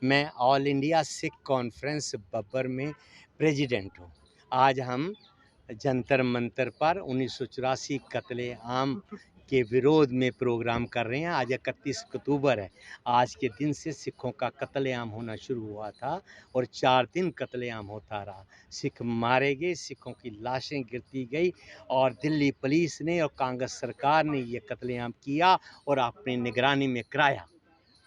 मैं all India Sikh conference Babbar में president हूँ। आज हम जंतर मंतर पर 1984 कत्ले आम के विरोध में प्रोग्राम कर रहे हैं। आज 31 अक्टूबर है। आज के दिन से सिखों का कत्लेआम होना शुरू हुआ था और 4 दिन कत्लेआम होता रहा। सिख मारे गए, सिखों की लाशें गिरती गई और दिल्ली पुलिस ने और कांग्रेस सरकार ने ये कत्लेआम किया और अपनी निगरानी में कराया।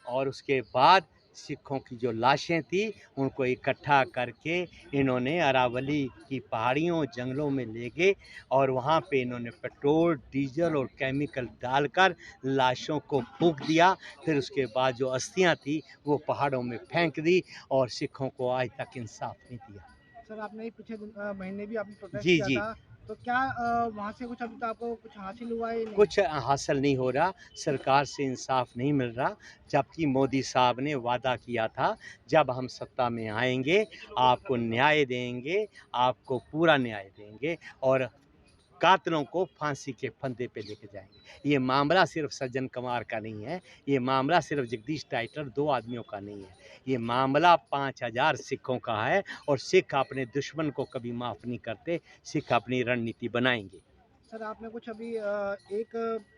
और उसके बाद सिखों की जो लाशें थी उनको इकट्ठा करके इन्होंने अरावली की पहाड़ियों जंगलों में ले गए और वहाँ पे इन्होंने पेट्रोल डीजल और केमिकल डालकर लाशों को फूंक दिया। फिर उसके बाद जो अस्थियां थी वो पहाड़ों में फेंक दी और सिखों को आज तक इंसाफ नहीं दिया। सर, आपने पिछले महीने भी आपने प्रोटेस्ट जी किया जी। था, तो क्या वहाँ से कुछ अभी तक आपको कुछ हासिल हुआ है या नहीं? कुछ हासिल नहीं हो रहा, सरकार से इंसाफ नहीं मिल रहा, जबकि मोदी साहब ने वादा किया था जब हम सत्ता में आएंगे आपको न्याय देंगे, आपको पूरा न्याय देंगे और कातिलों को फांसी के फंदे पे लेके जाएंगे। ये मामला सिर्फ सज्जन कुमार का नहीं है, ये मामला सिर्फ जगदीश टाइटलर 2 आदमियों का नहीं है, ये मामला 5000 सिखों का है और सिख अपने दुश्मन को कभी माफ़ नहीं करते। सिख अपनी रणनीति बनाएंगे। सर, आपने कुछ अभी एक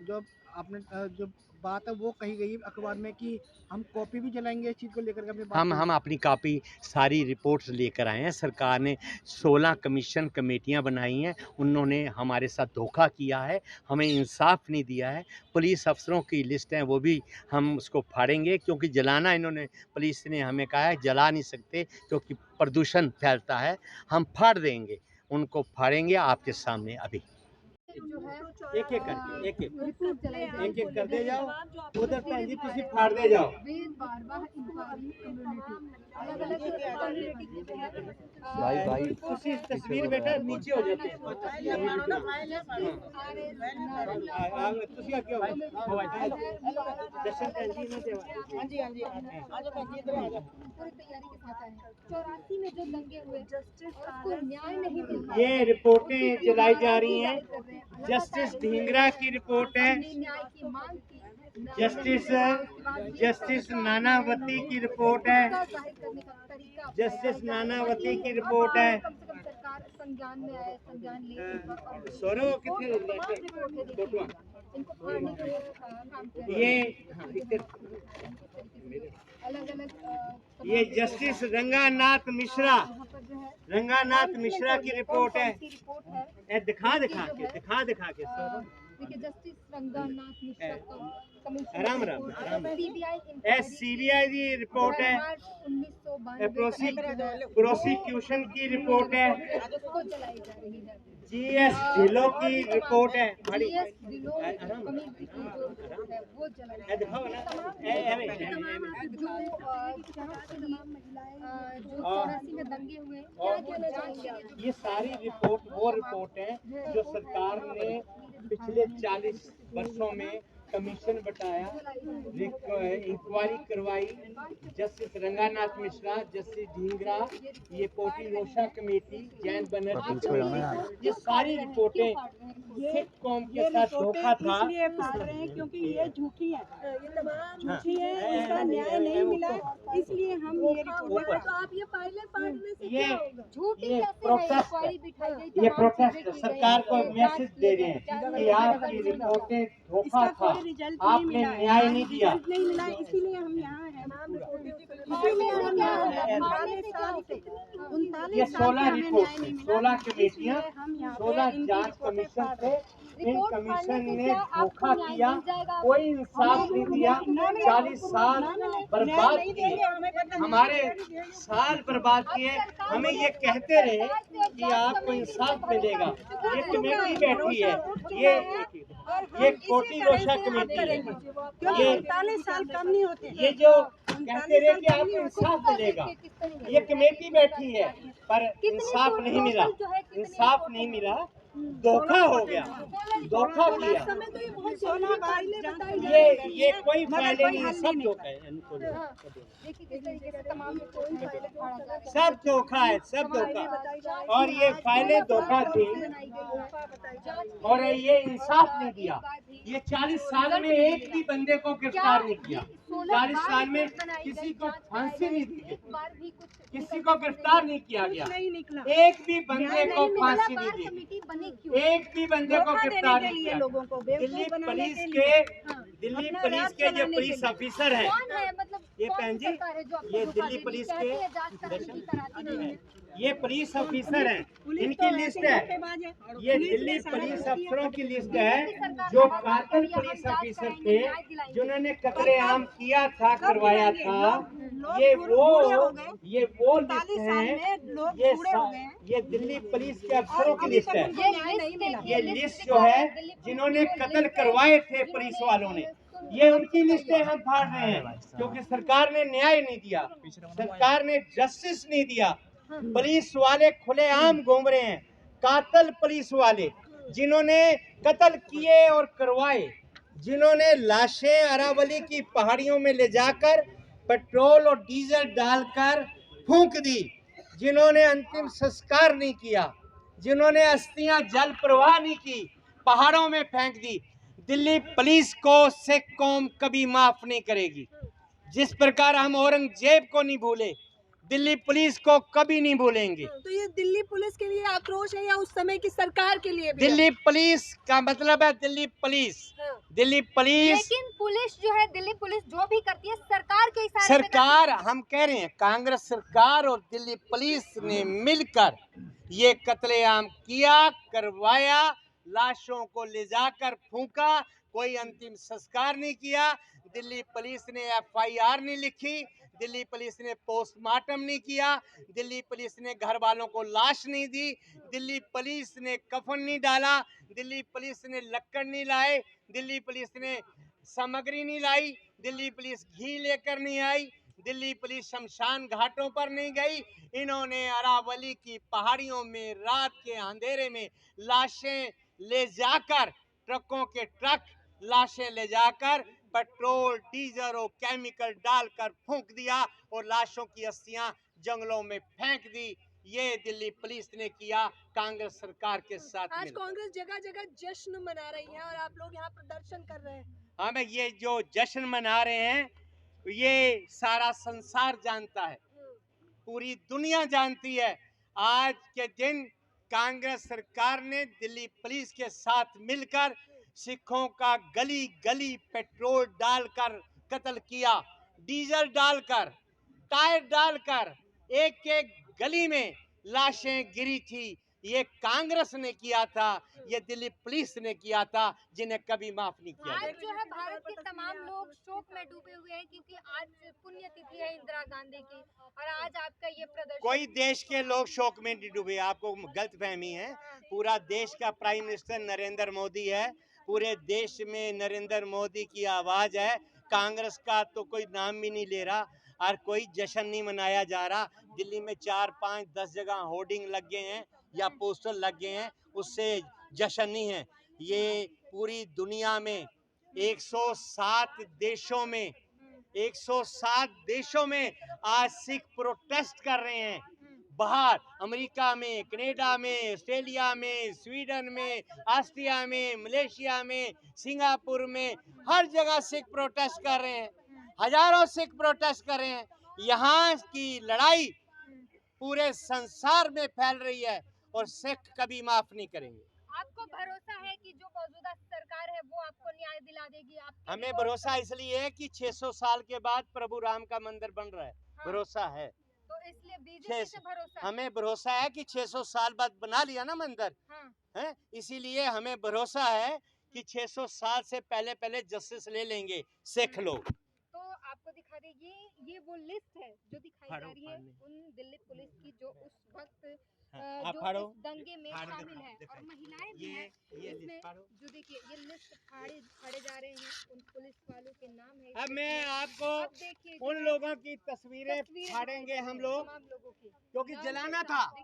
जो आपने जो बात है वो कही गई अखबार में कि हम कॉपी भी जलाएंगे इस चीज़ को लेकर के आपने बात हम अपनी कॉपी सारी रिपोर्ट्स लेकर आए हैं। सरकार ने 16 कमीशन कमेटियां बनाई हैं, उन्होंने हमारे साथ धोखा किया है, हमें इंसाफ नहीं दिया है। पुलिस अफसरों की लिस्ट है वो भी हम उसको फाड़ेंगे क्योंकि जलाना इन्होंने पुलिस ने हमें कहा है जला नहीं सकते क्योंकि प्रदूषण फैलता है। हम फाड़ देंगे, उनको फाड़ेंगे आपके सामने अभी। एक एक करके एक एक करते जाओ, उधर भैन जी तुसी फाड़ते जाओ। भाई तुसी तस्वीर बेटा नीचे हो जाते हैं। तुसी क्या हो दर्शन भैन जी ने देवा। हां जी आज भैन जी इधर आ जाओ। पूरी तैयारी के साथ आए हैं। 84 में जो दंगे हुए उसको न्याय नहीं मिल रहा। ये रिपोर्टें चलाई जा रही हैं। जस्टिस ढींगरा की रिपोर्ट है, न्याय की मांग की, जस्टिस नानावती की रिपोर्ट है, जस्टिस नानावती की रिपोर्ट है। सरकार संज्ञान में आए, संज्ञान ले सोरो कितने इनको फाड़ने के लिए काम किया। ये अलग अलग ये जस्टिस रंगानाथ मिश्रा की रिपोर्ट है। ये दिखा के देखिए justice Ranganath Mishra commission Ram CBI की रिपोर्ट है, 1992 प्रोसिक्यूशन की रिपोर्ट है, को जलाई जा रही है। जीएस ढिल्लों की रिपोर्ट है। जीएस ढिल्लों कमेटी की जो रिपोर्ट है वो जलाई जा रही है। जो 84 में दंगे हुए क्या कहना चाहेंगे आप? ये सारी रिपोर्ट वो रिपोर्ट है जो सरकार ने पिछले 40 वर्षों में कमीशन बताया, इंक्वायरी करवाई। जस्टिस रंगानाथ मिश्रा, जस्टिस ढींगरा, ये पोटी रोशा कमेटी, जैन बनर्जी कमेटी, ये सारी रिपोर्टें सिख कौम के साथ धोखा था। इसलिए फाड़ रहे हैं क्योंकि ये झूठी है, झूठी है, इसका न्याय नहीं मिला, इसलिए हम ये रिपोर्ट। तो आप ये फाइलें फाड़ने से ये झूठी ये कैसे है? इंक्वायरी प्रोटेस्ट बिठाई गई, ये तमाम चीजें प्रोटेस्ट की सरकार को गई, मैसेज दे रहे हैं कि आपकी रिपोर्टें धोखा इसका था, कोई रिजल्ट नहीं आपने मिला, न्याय नहीं दिया। रिजल्ट नहीं मिला, इसीलिए हम यहाँ हैं। ये 16 रिपोर्ट, 16 कमेटियां, 16 जांच कमीशन थे। इन कमीशन ने धोखा किया, कोई इंसाफ नहीं दिया। 40 साल बर्बाद किए, हमारे साल बर्बाद किए। हमें ये कहते रहे कि आपको इंसाफ मिलेगा। ये कमेटी बैठी है, ये कोटी रोशा कमेटी है। क्योंकि 39 साल कम नहीं होते। ये जो कहते रहे कि आपको इंसाफ मिलेगा, ये कमेटी बैठी है पर इंसाफ नहीं मिला, इंसाफ नहीं मिला, धोखा हो गया, धोखा किया। ये कोई फायदे नहीं है, सब धोखा है, सब धोखा है, सब धोखा। और ये फाइलें धोखा थी और ये इंसाफ नहीं दिया। ये 40 साल में एक भी बंदे को गिरफ्तार नहीं किया। 40 साल में किसी को फांसी नहीं दी गई, किसी को गिरफ्तार नहीं किया गया, नहीं निकला। एक भी बंदे को फांसी नहीं दी, कमेटी बनी क्यों? एक भी बंदे को धोखा गिरफ्तार देने के नहीं लिए किया। लोगों को दिल्ली बेवकूफ बनाने पुलिस के के लिए। दिल्ली अपना पुलिस राज के जो चलाने के पुलिस लिए। ऑफिसर हैं, कौन है मतलब ये कौन बहन सी जी, सरकार है जो आपको ये धोखा दिल्ली दे रही पुलिस है? कहती के है जांच कराती थी, कराती नहीं है। ये पुलिस ऑफिसर हैं, पुलिस इनकी तो लिस्ट ऐसे है, धोखेबाज है। ये पुलिस ने दिल्ली सारा पुलिस कर दिया। अफसरों की लिस्ट दिल्ली है की सरकार जो लगातार कातिल कह रही है, पुलिस हम जांच ऑफिसर कराएंगे, थे, न्याय दिलाएंगे। जिन्होंने कत्लेआम किया था, कब करवाया दिलाएंगे? था। लोग ये बूढ़े हो गए। ये वो लिस्ट 40 साल है, में लोग ये बूढ़े हो गए हैं। ये दिल्ली पुलिस के अफसरों की अभी लिस्ट तक है। उनको ये न्याय नहीं मिला। ये लिस्ट जो है जिन्होंने कत्ल करवाए थे पुलिस वालों ने, ये उनकी लिस्टें हम फाड़ रहे हैं, क्योंकि सरकार ने न्याय नहीं दिया, सरकार ने जस्टिस नहीं दिया। पुलिस वाले खुलेआम घूम रहे हैं, कातिल पुलिस वाले जिन्होंने कत्ल किए और करवाए, जिन्होंने लाशें अरावली की पहाड़ियों में ले जाकर पेट्रोल और डीजल डालकर फूंक दी, जिन्होंने अंतिम संस्कार नहीं किया, जिन्होंने अस्थियां जल प्रवाह नहीं की, पहाड़ों में फेंक दी। दिल्ली पुलिस को सिख कौम कभी माफ नहीं करेगी। जिस प्रकार हम औरंगजेब को नहीं भूले, दिल्ली पुलिस को कभी नहीं भूलेंगे। तो ये दिल्ली पुलिस के लिए आक्रोश है या उस समय की सरकार के लिए भी है? दिल्ली पुलिस का मतलब है दिल्ली पुलिस, दिल्ली पुलिस लेकिन पुलिस जो है, दिल्ली पुलिस जो भी करती है सरकार के इशारे पे सरकार, हम कह रहे हैं कांग्रेस सरकार और दिल्ली पुलिस ने मिलकर ये कत्लेआम किया, करवाया, लाशों को ले जाकर फूंका, कोई अंतिम संस्कार नहीं किया। दिल्ली पुलिस ने FIR नहीं लिखी, दिल्ली पुलिस ने पोस्टमार्टम नहीं किया, दिल्ली पुलिस ने घर वालों को लाश नहीं दी, दिल्ली पुलिस ने कफन नहीं डाला, दिल्ली पुलिस ने लक्कड़ नहीं लाए, दिल्ली पुलिस ने सामग्री नहीं लाई, दिल्ली पुलिस घी लेकर नहीं आई, दिल्ली पुलिस शमशान घाटों पर नहीं गई। इन्होंने अरावली की पहाड़ियों में रात के अंधेरे में लाशें ले जाकर, ट्रकों के ट्रक लाशें ले जाकर पेट्रोल डीजल और केमिकल डालकर फूंक दिया और लाशों की अस्थियां जंगलों में फेंक दी। ये दिल्ली पुलिस ने किया कांग्रेस सरकार के साथ आज मिलकर। कांग्रेस जगह जगह जश्न मना रही है और आप लोग यहाँ प्रदर्शन कर रहे हैं। हमें ये जो जश्न मना रहे हैं, ये सारा संसार जानता है, पूरी दुनिया जानती है। आज के दिन कांग्रेस सरकार ने दिल्ली पुलिस के साथ मिलकर सिखों का गली गली पेट्रोल डालकर कत्ल किया, डीजल डालकर, टायर डालकर, एक एक गली में लाशें गिरी थी। ये कांग्रेस ने किया था, ये दिल्ली पुलिस ने किया था, जिन्हें कभी माफ नहीं किया आज जाएगा। जो है भारत के तमाम लोग शोक में डूबे हुए हैं, क्योंकि आज पुण्यतिथि है इंदिरा गांधी की, और आज आपका ये प्रदर्शन। कोई देश के लोग शोक में नहीं डूबे, आपको गलतफहमी है। पूरा देश का प्राइम मिनिस्टर नरेंद्र मोदी है, पूरे देश में नरेंद्र मोदी की आवाज है। कांग्रेस का तो कोई नाम भी नहीं ले रहा और कोई जश्न नहीं मनाया जा रहा। दिल्ली में 4, 5, 10 जगह होर्डिंग लग गए हैं या पोस्टर लग गए हैं, उससे जश्न नहीं है। ये पूरी दुनिया में 107 देशों में 107 देशों में आज सिख प्रोटेस्ट कर रहे हैं। बाहर अमेरिका में, कनाडा में, ऑस्ट्रेलिया में, स्वीडन में, ऑस्ट्रिया में, मलेशिया में, सिंगापुर में, हर जगह सिख प्रोटेस्ट कर रहे हैं। हजारों सिख प्रोटेस्ट कर रहे हैं। यहाँ की लड़ाई पूरे संसार में फैल रही है और सिख कभी माफ नहीं करेंगे। आपको भरोसा है कि जो मौजूदा सरकार है वो आपको न्याय दिला देगी? आपके हमें रिपोर्ट भरोसा इसलिए है कि 600 साल के बाद प्रभु राम का मंदिर बन रहा है। हाँ। भरोसा है, तो इसलिए बीजेपी से भरोसा है। हमें भरोसा है कि 600 साल बाद बना लिया ना मंदिर हाँ। है, इसीलिए हमें भरोसा है कि 600 साल से पहले पहले जस्टिस ले लेंगे सिख लोग। तो आपको दिखा दे, ये वो लिस्ट है जो दिखाई जा रही है उन दिल्ली पुलिस की जो उस वक्त जो इस दंगे में शामिल है, और महिलाएं भी हैं इसमें। जो देखिए ये लिस्ट फाड़े जा रहे हैं, उन पुलिस वालों के नाम है। अब मैं आपको अब देखिए उन लोगों की तस्वीरें फाड़ेंगे हम लोग, तमाम लोगों की, क्योंकि नाम जलाना के था। साथ।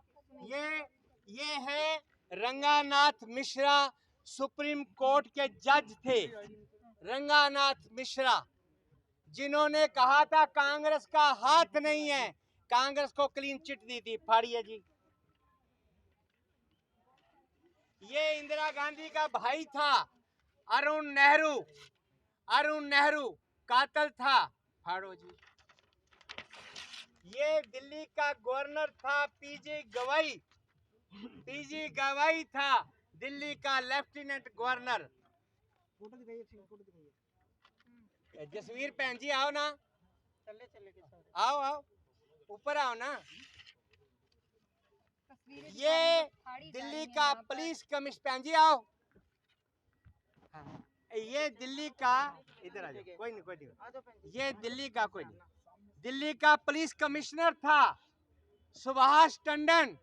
ये है रंगानाथ मिश्रा, सुप्रीम कोर्ट के जज थे रंगानाथ मिश्रा, जिन्होंने कहा था कांग्रेस का हाथ नहीं है, कांग्रेस को क्लीन चिट दी थी। फाड़िए जी, ये इंदिरा गांधी का भाई था अरुण नेहरू। कातल था। फाड़ो जी। ये दिल्ली का गवर्नर था पीजी गवाई। पीजी गवाई था दिल्ली का लेफ्टिनेंट गवर्नर। फोटो दिखाइए, फोटो दिखाइए। जसवीर भैन जी आओ ना, चले चले के साथ आओ आओ, ऊपर आओ ना। तस्वीरें ये दिखा रहे हैं, फाड़ी जा दिल्ली रही हैं का यहाँ पर। Police commissioner. भैन जी आओ। हाँ, ये दिल्ली का, इधर आ जाओ, कोई नहीं कोई नहीं। ये दिल्ली का, कोई नहीं, दिल्ली का पुलिस कमिश्नर था सुभाष टंडन।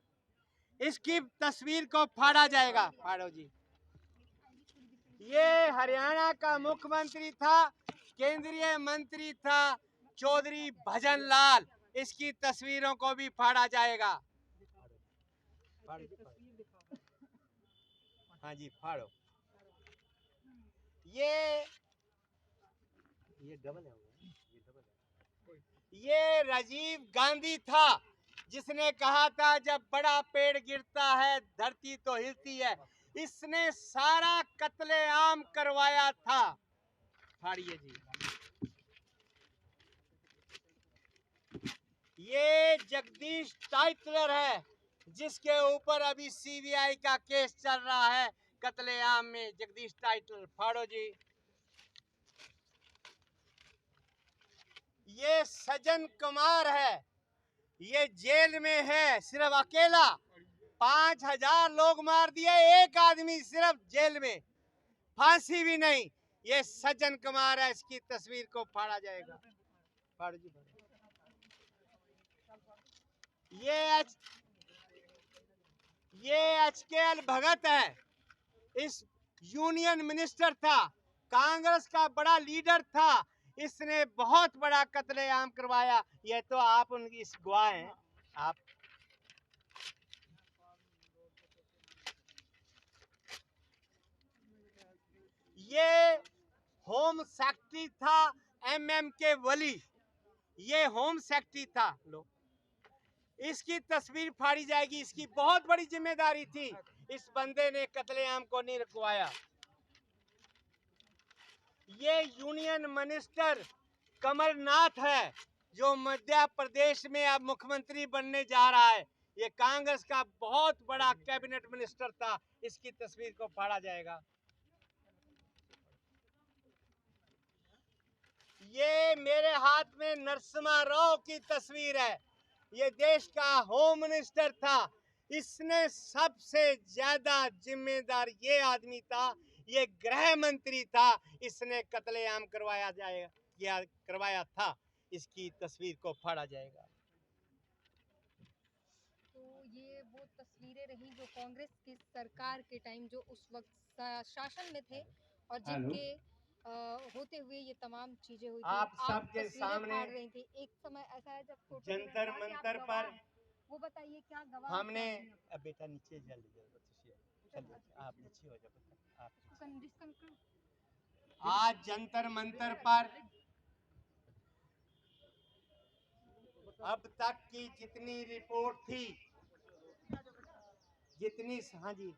इसकी तस्वीर को फाड़ा जाएगा। फाड़ो जी। ये हरियाणा का मुख्यमंत्री था, केंद्रीय मंत्री था चौधरी भजन लाल। इसकी तस्वीरों को भी फाड़ा जाएगा। हाँ जी, फाड़ो। ये डबल है, ये डबल है। ये राजीव गांधी था जिसने कहा था जब बड़ा पेड़ गिरता है धरती तो हिलती है। इसने सारा कत्लेआम करवाया था। फाड़िए जी। ये जगदीश टाइटलर है जिसके ऊपर अभी सीबीआई का केस चल रहा है कत्लेआम में। जगदीश टाइटलर। फाड़ो जी। ये सज्जन कुमार है, ये जेल में है सिर्फ अकेला। 5000 लोग मार दिए, एक आदमी सिर्फ जेल में, फांसी भी नहीं। ये सज्जन कुमार है, इसकी तस्वीर को फाड़ा जाएगा। फाड़ो जी। ये HKL भगत है, इस यूनियन मिनिस्टर था, कांग्रेस का बड़ा लीडर था। इसने बहुत बड़ा कत्लेआम करवाया। ये तो आप उनकी इस गवाह हैं। आप ये होम सेक्रेटरी था MMK वली। ये होम सेक्रेटरी था। लो, इसकी तस्वीर फाड़ी जाएगी। इसकी बहुत बड़ी जिम्मेदारी थी। इस बंदे ने कत्लेआम को नहीं रुकवाया। ये यूनियन मिनिस्टर कमलनाथ है जो मध्य प्रदेश में अब मुख्यमंत्री बनने जा रहा है। ये कांग्रेस का बहुत बड़ा कैबिनेट मिनिस्टर था। इसकी तस्वीर को फाड़ा जाएगा। ये मेरे हाथ में नरसिम्हा राव की तस्वीर है। ये देश का होम मिनिस्टर था। इसने सबसे ज्यादा जिम्मेदार ये आदमी था, ये गृह मंत्री था। इसने कत्लेआम करवाया था। इसकी तस्वीर को फाड़ा जाएगा। तो ये वो तस्वीरें रही जो कांग्रेस की सरकार के टाइम, जो उस वक्त शासन में थे और जिनके होते हुए ये तमाम चीजें हुई थी। आप सबके तस्वीरें सामने फाड़ रही थी। एक समय ऐसा है जब जंतर मंतर पर वो बताइए क्या गवाह हमने, क्या हैं? अब बेटा नीचे जल्दी चलिए, आप नीचे हो जाओ। आप आज जंतर मंतर पर अब तक की जितनी रिपोर्ट थी, हाँ जी,